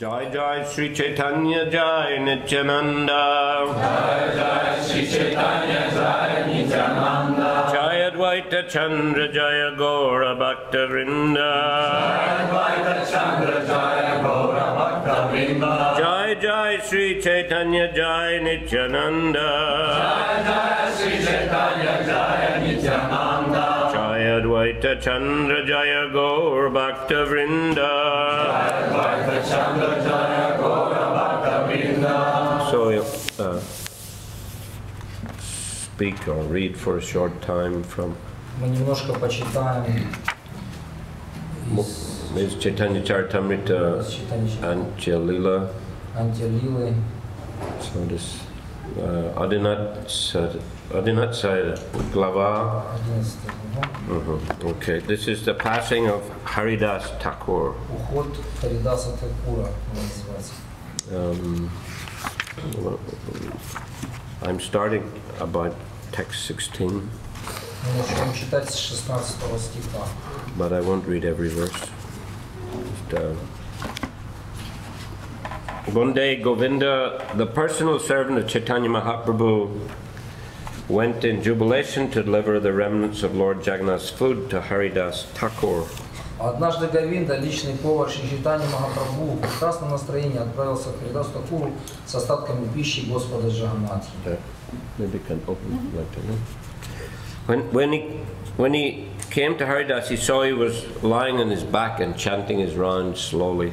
Jai Jai Sri Chaitanya Jai Nityananda. Jai Jai Sri Chaitanya Jai Nityananda. Jai Advaita Chandra Jaya Gaura Bhakta Vrinda. Jai Advaita Chandra Jaya Gaura Bhakta Vrinda. Jai Jai Sri Chaitanya Jai Nityananda. Jai Jai Sri Chaitanya Jai Nityananda. Jai Advaita Chandra Jaya Gaura Bhakta Vrinda. Jai Advaita Chandra Jaya Gaura Bhakta Vrinda. So speak or read for a short time from Мы немножко почитаем Ms. Chaitanya Charitamrita Antya-lila. Антя-лилы. So this Adinatsaya Glava. 11 Okay, this is the passing of Haridas Thakur. Уход Харидаса Такура называется. I'm starting about text 16, Мы начнем читать с 16 стиха. but I won't read every verse. One day, Govinda, the personal servant of Chaitanya Mahaprabhu, went in jubilation to deliver the remnants of Lord Jagannath's food to Haridas Thakur. Однажды Говинда, личный повар Шри Чайтаньи Махапрабху, в прекрасном настроении отправился к Харидасу Такуру с остатками пищи Господа Джаганнатхи. Maybe you can open like that. When he came to Haridas, he saw he was lying on his back and chanting his rounds slowly.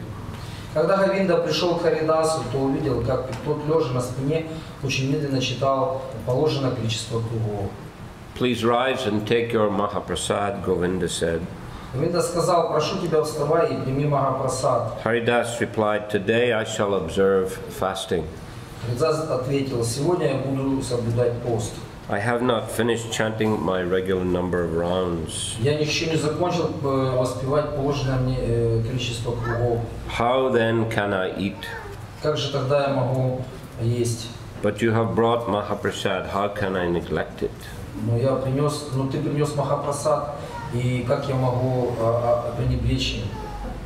Когда Говинда пришел к Харидасу, то увидел, как тот, лежа на спине, очень медленно читал положенное количество кругов. Please rise and take your Mahaprasad, Govinda said. Говинда сказал: прошу тебя, вставай и прими Махапрасад. Haridas replied, today I shall observe fasting. Харидас ответил: сегодня я буду соблюдать пост. I have not finished chanting my regular number of rounds. Я еще не закончил воспевать положенное мне количество кругов. How then can I eat? Как же тогда я могу есть? But you have brought Mahaprasad, how can I neglect it? Но ты принес Махапрасад, и как я могу пренебречь им?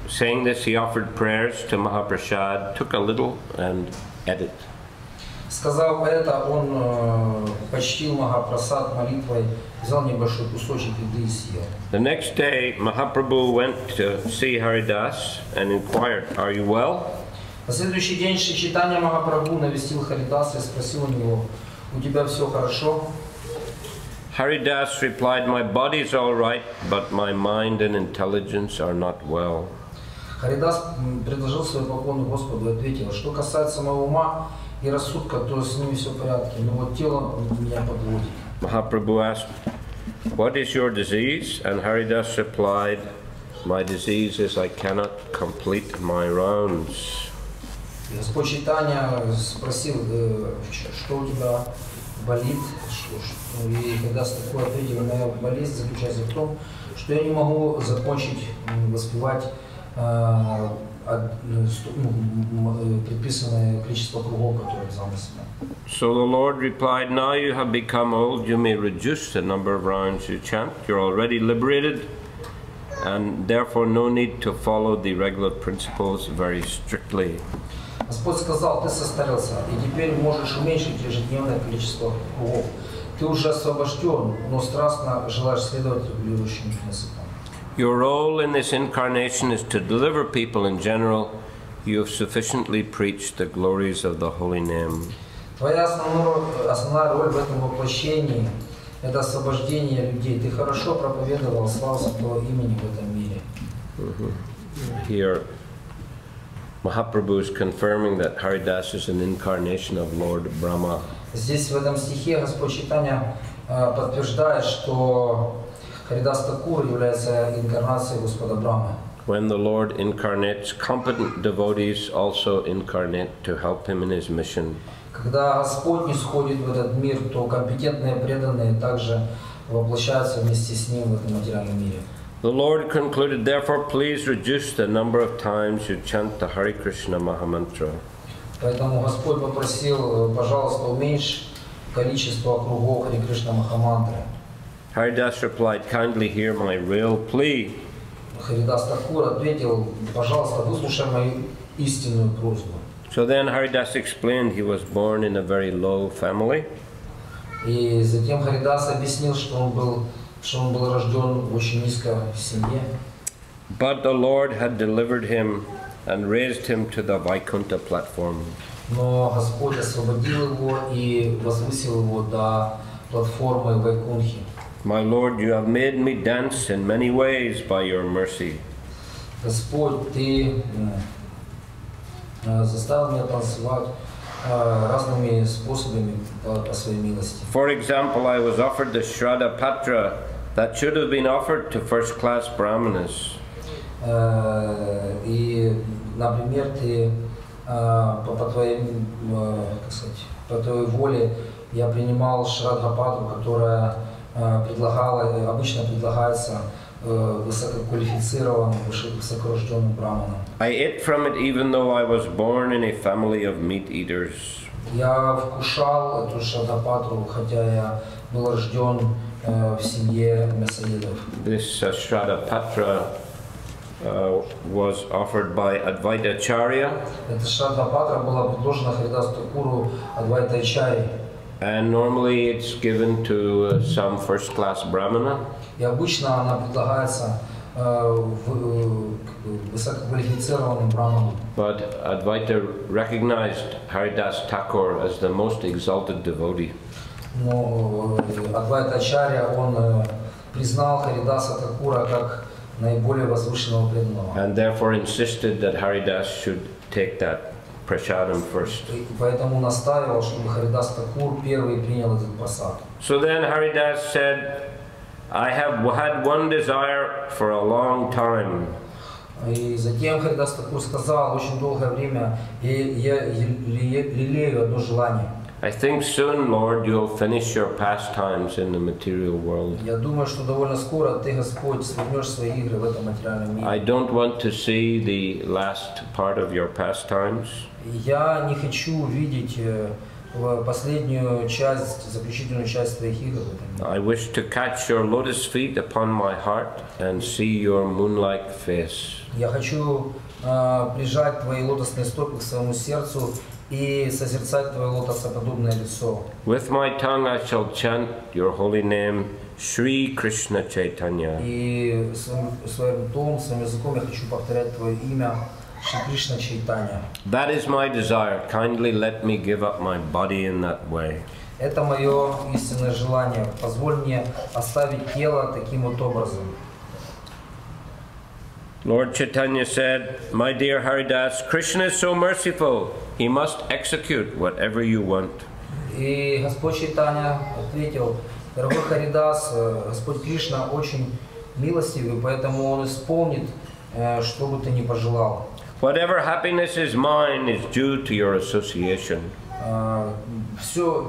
Saying this, he offered prayers to Mahaprasad, took a little and ate it. Сказав это, он почтил Махапрасад молитвой, взял небольшой кусочек еды и съел. The next day, Mahaprabhu went to see Haridas and inquired, are you well? На следующий день Шри Чайтанья Махапрабху навестил Харидаса и спросил у него: у тебя все хорошо? Haridas replied, my body is all right, but my mind and intelligence are not well. Харидас предложил свои поклоны Господу и ответил: что касается моего ума и рассудка, то с ними все в порядке, но вот тело меня подводит. Mahaprabhu asked, what is your disease? And Haridas replied, my disease is I cannot complete my rounds. Господь Чайтанья спросил: что у тебя болит? И Харидас такой ответил: моя болезнь заключается в том, что я не могу закончить воспевать предписанное количество кругов, которые взял на себя. So the Lord replied, now you have become old, you may reduce the number of rounds you chant. You're already liberated, and therefore no need to follow the regular principles very strictly. Господь сказал: ты состарился, и теперь можешь уменьшить ежедневное количество кругов. Ты уже освобожден, но страстно желаешь следовать регулирующим принципам. Your role in this incarnation is to deliver people in general. You have sufficiently preached the glories of the holy name. Твоя основная роль в этом воплощении – это освобождение людей. Ты хорошо проповедовал славу Святого имени в этом мире. Here, Mahaprabhu is confirming that Haridas is an incarnation of Lord Brahma. Здесь в этом стихе Господь Чайтанья подтверждает, что Харидас Такур является инкарнацией Господа Брамы. When the Lord incarnates, competent devotees also incarnate to help him in his mission. Когда Господь нисходит в этот мир, то компетентные преданные также воплощаются вместе с Ним в этом материальном мире. The Lord concluded, therefore, please reduce the number of times you chant the Hare Krishna Mahamantra. Поэтому Господь попросил: пожалуйста, уменьшь количество кругов Харе Кришна Махамантры. Haridas replied, kindly hear my real plea. Харидас Такур ответил: пожалуйста, выслушай истинную просьбу. So then Haridas explained he was born in a very low family. И затем Харидас объяснил, что он был рожден в очень низкой семье. But the Lord had delivered him and raised him to the Vaikuntha platform. Но Господь освободил его и возвысил его до платформы Вайкунхи. My Lord, you have made me dance in many ways by your mercy. Господь, Ты заставил меня танцевать разными способами по Своей милости. For example, I was offered the Shraddha Patra that should have been offered to first-class Brahmanas. И, например, Ты по Твоей воле я принимал Шрадха-патру, которая обычно предлагается высококвалифицированным, высокорожденным браманам. I ate from it even though I was born in a family of meat eaters. Я вкушал эту Шрадха-патру, хотя я был рожден в семье мясоедов. This Shraddha Patra was offered by Advaita Acharya. Эта Шрадха-патра была предложена Харидасу Такуру Адвайта Ачарьи. And normally it's given to some first-class Brahmana. И обычно она предлагается высококвалифицированным браманам. But Advaita recognized Haridas Thakur as the most exalted devotee. Но Адвайта Ачарья, он признал Харидаса Такура как наиболее возвышенного преданного. And therefore insisted that Haridas should take that prasadam first. И поэтому настаивал, чтобы Харидас Такур первый принял этот прасад. So then Haridas said, I have had one desire for a long time. И затем Харидас Такур сказал, очень долгое время я лелею одно желание. I think soon, Lord, you'll finish your pastimes in the material world. Я думаю, что довольно скоро Ты, Господь, свернешь свои игры в этом материальном мире. I don't want to see the last part of your pastimes. Я не хочу видеть последнюю часть, заключительную часть Твоих игр в этом мире. I wish to catch your lotus feet upon my heart and see your moon-like face. Я хочу прижать Твои лотосные стопы к своему сердцу и созерцать Твое лотосоподобное лицо. With my tongue I shall chant your holy name, Shri Krishna Chaitanya. И своим ртом, своим языком я хочу повторять Твое имя, Шри Кришна Чайтанья. That is my desire. Kindly let me give up my body in that way. Это мое истинное желание. Позволь мне оставить тело таким вот образом. Lord Chaitanya said, My dear Haridas, Krishna is so merciful, he must execute whatever you want. И Господь Чайтанья ответил, дорогой Харидас, Господь Кришна очень милостивый, поэтому Он исполнит, что бы ты ни пожелал. Whatever happiness is mine is due to your association. Все,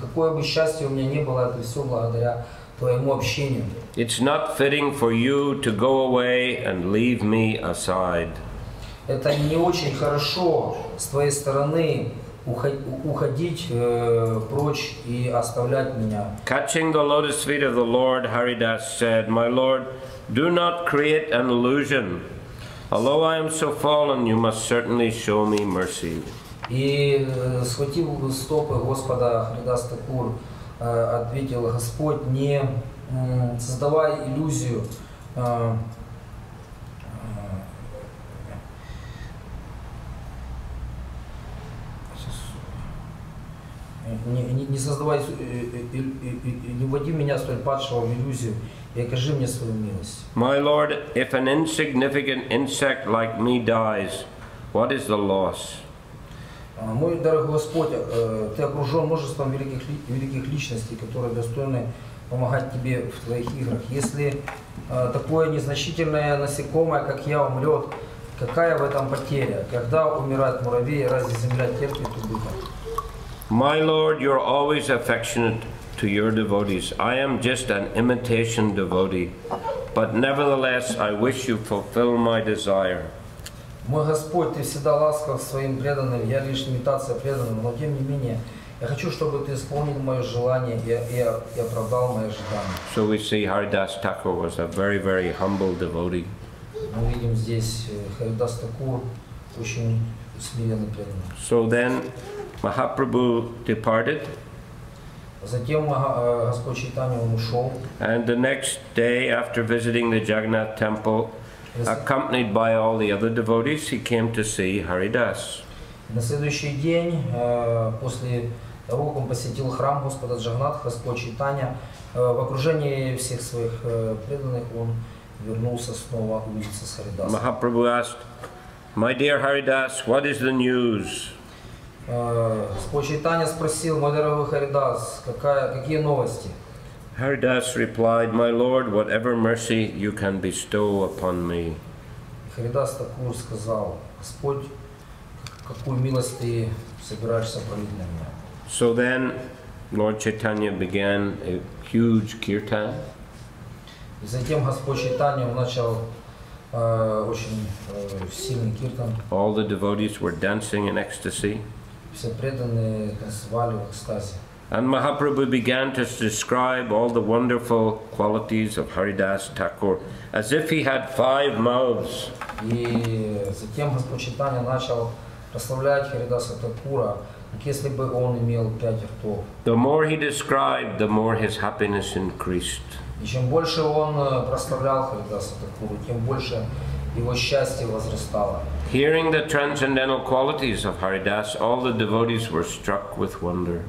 какое бы счастье у меня ни было, это все благодаря Твоему общению. It's not fitting for you to go away and leave me aside. Это не очень хорошо с Твоей стороны уходить прочь и оставлять меня. Catching the lotus feet of the Lord, Haridas said, My Lord, do not create an illusion. Although I am so fallen, you must certainly show me mercy. И схватив стопы Господа, Харидас Такур ответил, Господь, не создавай иллюзию, не создавай, не вводи меня столь падшего в иллюзию и окажи мне свою милость. My Lord, if an insignificant insect like me dies, what is the loss? Мой дорогой Господь, Ты окружен множеством великих личностей, которые достойны помогать Тебе в Твоих играх. Если такое незначительное насекомое, как я, умрет, какая в этом потеря? Когда умирает муравей, разве земля терпит убыток? My Lord, you're always affectionate to your devotees. I am just an imitation devotee, but nevertheless I wish you fulfill my desire. Мой Господь, Ты всегда ласков своим преданным, я лишь имитация преданным, но тем не менее, я хочу, чтобы Ты исполнил мое желание и оправдал мои ожидания. So we see Haridas Thakur was a very, very humble devotee. мы видим здесь Харидас Такур очень смиренный преданный. So then Mahaprabhu departed, Затем Господь Чайтанья он ушел. and the next day after visiting the Jagannath temple, accompanied by all the other devotees, he came to see Haridas. На следующий день, после того, как он посетил храм Господа Джаганнатха, Господь Чайтанья, в окружении всех своих преданных, он вернулся снова увидеться с Харидасом. Mahaprabhu asked, "My dear Haridas, what is the news?" Господь Чайтанья спросил: мой дорогой Харидас, какие новости? Haridas replied, "My Lord, whatever mercy you can bestow upon me." Харидас Такур сказал: Господь, какую милость ты собираешься пролить на меня? So then Lord Chaitanya began a huge kirtan. И затем Господь Чайтанья начал очень сильный киртан. All the devotees were dancing in ecstasy. Все преданные танцевали в экстазе. And Mahaprabhu began to describe all the wonderful qualities of Haridas Thakur as if he had 5 mouths. И затем Господь Чайтанья начал прославлять Харидаса Такура, как если бы он имел 5 ртов. The more he described, the more his happiness increased. И чем больше он прославлял Харидаса Такуру, тем больше его счастье возрастало. Hearing the transcendental qualities of Haridas, all the devotees were struck with wonder.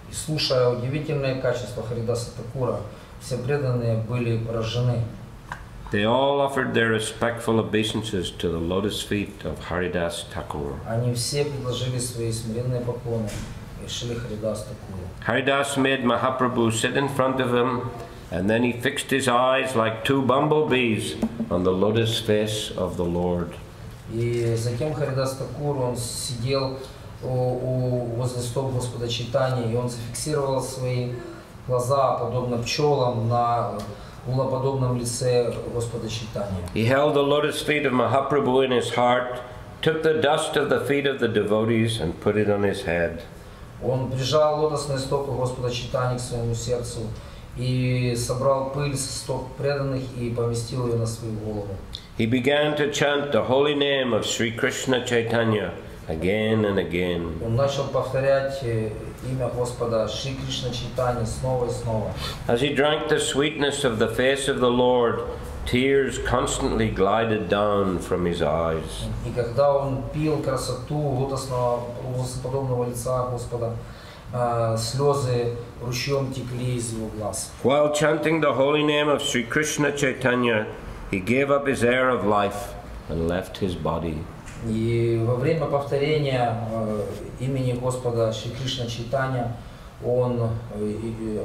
И слушая удивительные качества Харидаса Такура, все преданные были поражены. They all offered their respectful obeisances to the lotus feet of Haridas Thakur. Они все предложили свои смиренные поклоны Шри Харидас Такуру. Haridas made Mahaprabhu sit in front of him, and then he fixed his eyes like 2 bumblebees on the lotus face of the Lord. И затем Харидас Такур, он сидел возле стоп Господа Чайтаньи, и он зафиксировал свои глаза, подобно пчелам, на луноподобном лице Господа Чайтаньи. He held the lotus feet of Mahaprabhu in his heart, took the dust of the feet of the devotees and put it on his head. Он прижал лотосные стопы Господа Чайтаньи к своему сердцу и собрал пыль с стоп преданных и поместил ее на свою голову. He began to chant the holy name of Sri Krishna Chaitanya again and again. Он начал повторять имя Господа Шри Кришна Чайтаньи снова и снова. As he drank the sweetness of the face of the Lord, tears constantly glided down from his eyes. И когда он пил красоту лотосоподобного лица Господа, слезы ручьем текли из его глаз. While chanting the holy name of Sri Krishna Chaitanya, he gave up his air of life and left his body. И во время повторения имени Господа Шри Кришна Чайтанья он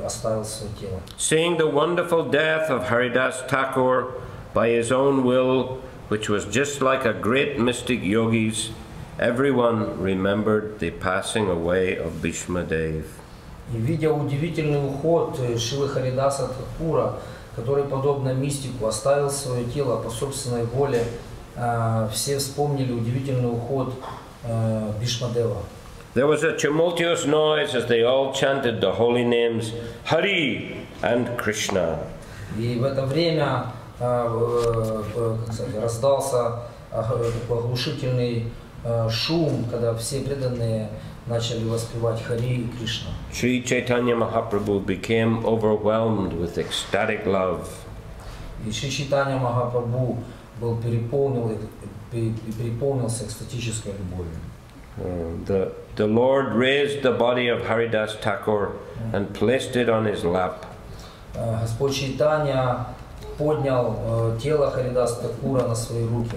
оставил свое тело. Seeing the wonderful death of Haridas Thakur by his own will, which was just like a great mystic yogi's, everyone remembered the passing away of Bhishma Dev. И видя удивительный уход Шрилы Харидаса Такура, который, подобно мистику, оставил свое тело по собственной воле, все вспомнили удивительный уход Бхишмадева. There was a tumultuous noise as they all chanted the holy names Hari and Krishna. И в это время раздался такой оглушительный шум, когда все преданные начали воспевать Хари и Кришна. Sri Chaitanya Mahaprabhu became overwhelmed with ecstatic love. И Шри Чайтанья Махапрабху был переполнился экстатической любовью. The Lord raised the body of Haridas Thakur and placed it on his lap. Господь Чайтанья поднял тело Харидаса Такура на свои руки.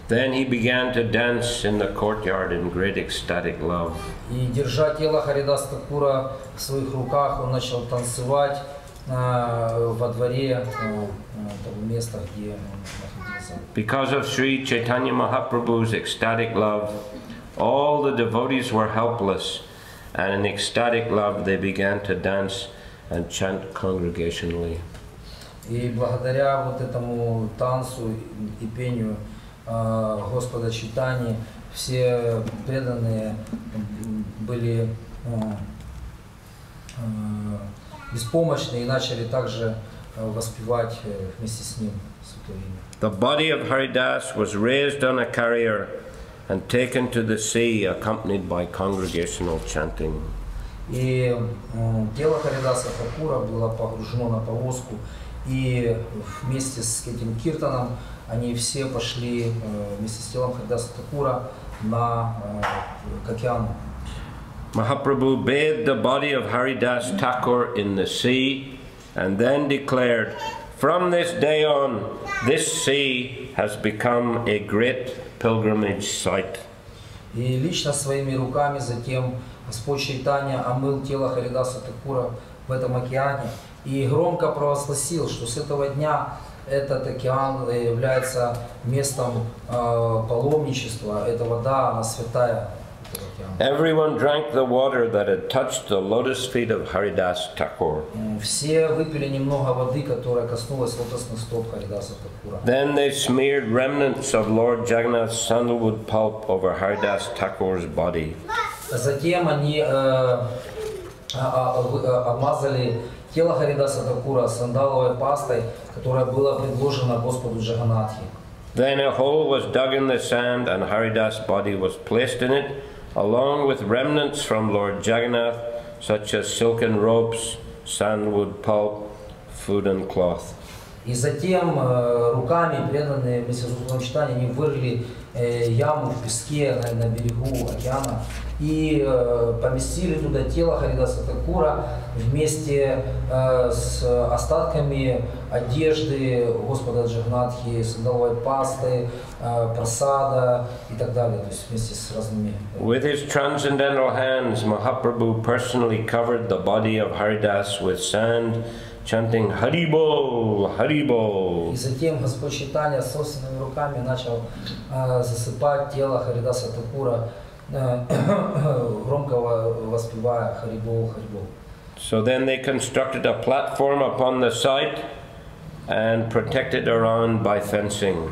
Then he began to dance in the courtyard in great ecstatic love. И держа тело Харидаса Такура в своих руках, он начал танцевать во дворе того места, где он находился. Because of Sri Chaitanya Mahaprabhu's ecstatic love, all the devotees were helpless, and in ecstatic love they began to dance and chant congregationally. И благодаря вот этому танцу и пению Господа Чайтаньи все преданные были беспомощны и начали также воспевать вместе с ним Святое имя. The body of Haridas was raised on a carrier and taken to the sea, accompanied by congregational chanting. И тело Харидаса Такура было погружено на повозку, и вместе с этим киртаном они все пошли вместе с телом Харидаса Такура к океану. Mahaprabhu bathed the body of Haridas Thakur in the sea and then declared, "From this day on, this sea has become a great pilgrimage site." И лично своими руками затем Господь Чайтанья омыл тело Харидаса Такура в этом океане и громко провозгласил, что с этого дня этот океан является местом паломничества, эта вода, она святая. Everyone drank the water that had touched the lotus feet of Haridas Thakur. Все выпили немного воды, которая коснулась лотосных стоп Харидаса Такура. Then they smeared remnants of Lord Jagannath's sandalwood pulp over Haridas Thakur's body. Затем они обмазали тело Харидаса Такура сандаловой пастой, которая была предложена Господу Джаганатхи. Then a hole was dug in the sand and Haridas' body was placed in it, along with remnants from Lord Jagannath, such as silken ropes, sandalwood pulp, food and cloth. И затем руками, преданные вместе с Господом Чайтаньей, они вырыли яму в песке на берегу океана и поместили туда тело Харидаса Такура вместе с остатками одежды Господа Джаганатхи, сандаловой пасты, прасада и так далее, то есть вместе с разными. With his transcendental hands, Mahaprabhu personally covered the body of Haridas with sand, chanting Haribol, Haribol. И затем Господь Чайтанья собственными руками начал засыпать тело Харидаса Такура, громко воспевая Харибол, Харибол. So then they constructed a platform upon the site and protected around by fencing.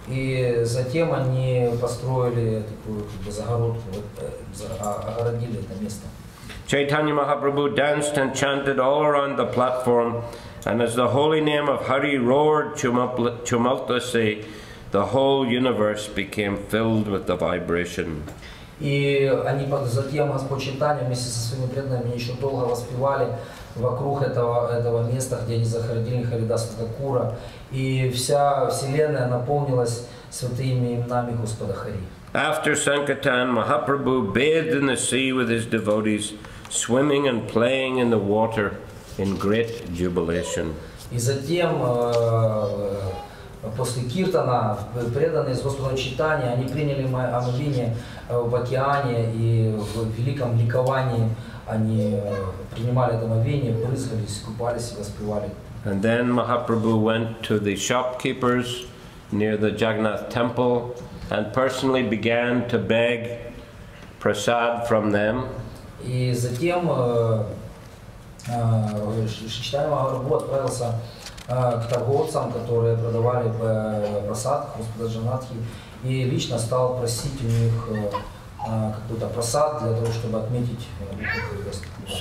И затем они построили такую загородку, огородили это место. Chaitanya Mahaprabhu danced and chanted all around the platform, and as the holy name of Hari roared tumultuously, the whole universe became filled with the vibration. И они затем Господь Чайтанья вместе со своими преданными еще долго воспевали вокруг этого места, где они захоронили Харидаса Такура, и вся вселенная наполнилась святыми именами Господа Хари. After Sankirtan, Mahaprabhu bathed in the sea with his devotees, swimming and playing in the water in great jubilation. И затем, после Киртана, преданные с Господом Чайтаньей, они приняли омовение в океане, и в великом ликовании они принимали это омовение, брызгались, купались и воспевали. And then Mahaprabhu went to the shopkeepers near the Jagannath temple and personally began to beg prasad from them. И затем Чайтанья Махапрабху отправился к торговцам, которые продавали прасад Господа Джаганатхи, и лично стал просить у них какой-то прасад для того, чтобы отметить.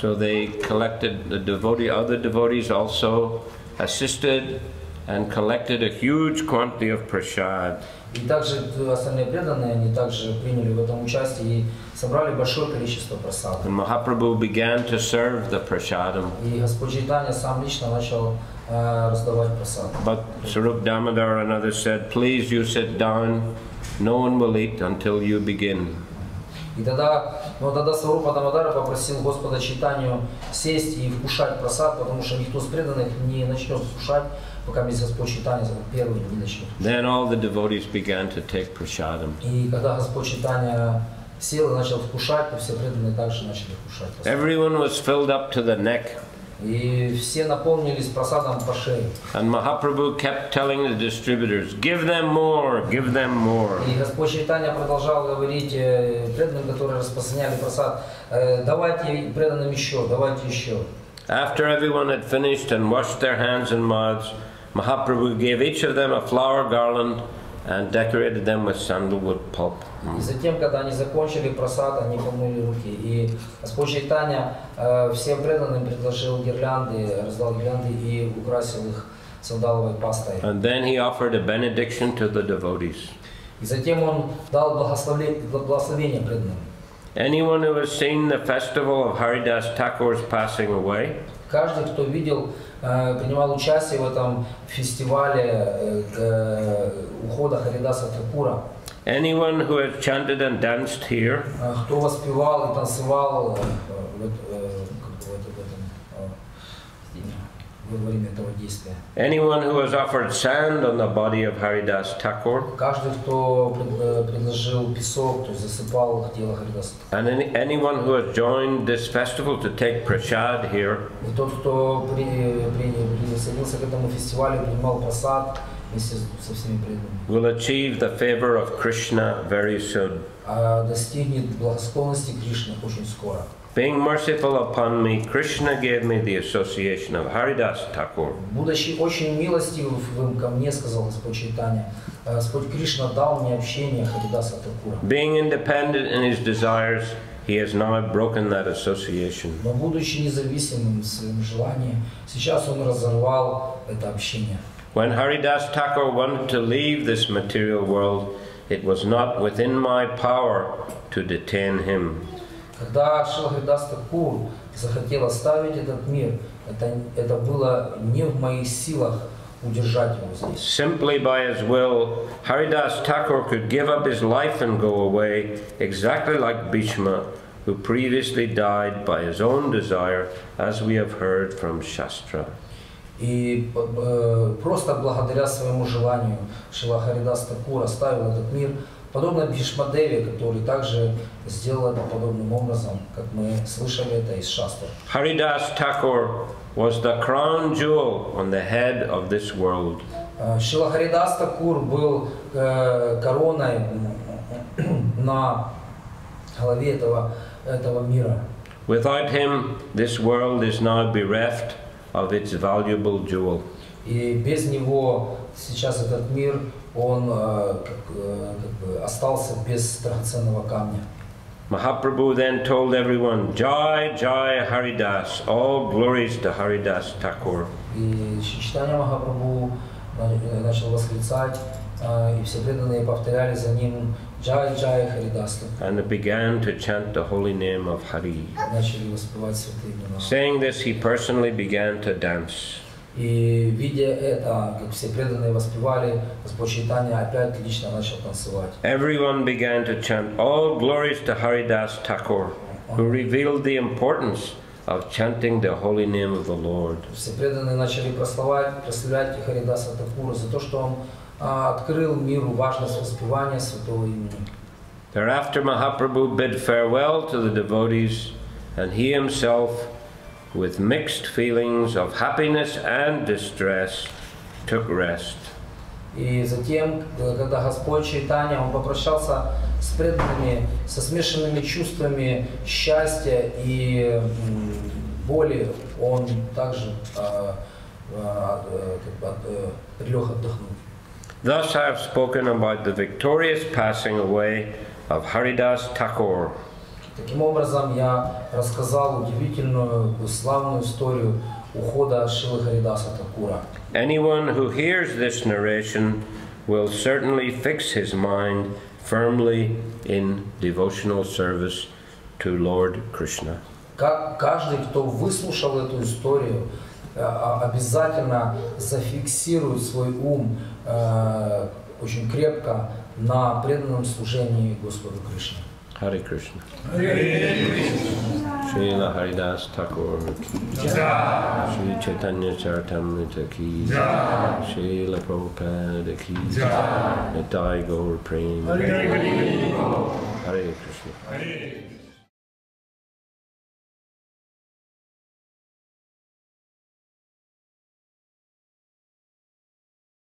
So they collected other devotees also assisted and collected a huge quantity of prasad. И также остальные преданные, они также приняли в этом участие и собрали большое количество прасада. And Mahaprabhu began to serve the prasadam. И Господь Чайтанья сам лично начал раздавать прасад. But Sarup Damodar and others said, "Please, you sit down. No one will eat until you begin." И тогда Сварупа Дамодара попросил Господа Чайтанью сесть и вкушать прасад, потому что никто из преданных не начнет вкушать, пока Господь Чайтанья первый не начнет. Then all the devotees began to take prasadam. И когда Господь Чайтанья сел и начал вкушать, то все преданные также начали вкушать прасад. Everyone was filled up to the neck. И все наполнились прасадом по шее. And Mahaprabhu kept telling the distributors, "Give them more, give them more." И Господь Чайтанья продолжал говорить преданным, которые распространяли прасад, давайте преданным еще, давайте еще. After everyone had finished and washed their hands and mouths, Mahaprabhu gave each of them a flower garland and decorated them with sandalwood pulp. И затем, когда они закончили просад, они помыли руки. И Господь Чайтанья всем преданным предложил гирлянды, раздал гирлянды и украсил их сандаловой пастой. And then he offered a benediction to the devotees. И затем он дал благословение преданным. Anyone who has seen the festival of Haridas Thakur's passing away, каждый, кто видел, принимал участие в этом фестивале ухода Харидаса Такура, anyone who has chanted and danced here, кто воспевал и танцевал во время этого действия. anyone who has offered sand on the body of Haridas Thakur, Каждый, кто предложил песок, то засыпал тело Харидаса Такура. and anyone who has joined this festival to take prasad here, И тот, кто присоединился к этому фестивалю, принимал просад вместе со всеми преданными, will achieve the favor of Krishna very soon. достигнет благосклонности Кришны очень скоро. Being merciful upon me, Krishna gave me the association of Haridas Thakur. Будучи очень милостивым ко мне, сказал Господь Чайтанья, Господь Кришна дал мне общение Харидаса Такура. Being independent in his desires, he has now broken that association. Но будучи независимым в своем желании, сейчас он разорвал это общение. When Haridas Thakur wanted to leave this material world, it was not within my power to detain him. Когда Шрила Харидас Такур захотел оставить этот мир, это было не в моих силах удержать его здесь. Simply by his will, Haridas Thakur could give up his life and go away, exactly like Bhishma, who previously died by his own desire, as we have heard from Shastra. И просто благодаря своему желанию Шрила Харидас Такур оставил этот мир, подобно Бхишмадеве, который также сделал это подобным образом, как мы слышали это из Шастры. Haridas Thakur was the crown jewel on the head of this world. Шрила Харидас Такур был короной на голове этого мира. Without him, this world is now bereft of its valuable jewel. И без него сейчас этот мир, он остался без драгоценного камня. Mahaprabhu then told everyone, Jai, Jai Haridas, all glories to Haridas Thakur. И Чайтанья Махапрабху начал восклицать, и все преданные повторяли за ним Джай, Джай Харидас. And began to chant the holy name of Hari. Начали воспевать святые имена. Saying this, he personally began to dance. И видя это, как все преданные воспевали, Господь Чайтанья опять лично начал танцевать. Everyone began to chant all glories to Haridas Thakur, who revealed the importance of chanting the holy name of the Lord. Все преданные начали прославлять Харидаса Такура за то, что он открыл миру важность воспевания святого имени. Thereafter, Mahaprabhu bid farewell to the devotees, and he himself, with mixed feelings of happiness and distress, took rest. И затем, когда Господь Чайтанья, он попрощался с преданными, со смешанными чувствами счастья и боли, он также лег отдохнуть. Thus I have spoken about the victorious passing away of Haridas Thakur. Таким образом, я рассказал удивительную, славную историю ухода Шрилы Харидаса Такура. Anyone who hears this narration will certainly fix his mind firmly in devotional service to Lord Krishna. Каждый, кто выслушал эту историю, обязательно зафиксирует свой ум очень крепко на преданном служении Господу Кришне. Hare Krishna. Srila Haridas Thakur ki jai. Sri Chaitanya Charitamrita ki jai. Srila Prabhupada ki jai. Nitai Gaur Prem. Hare Krishna.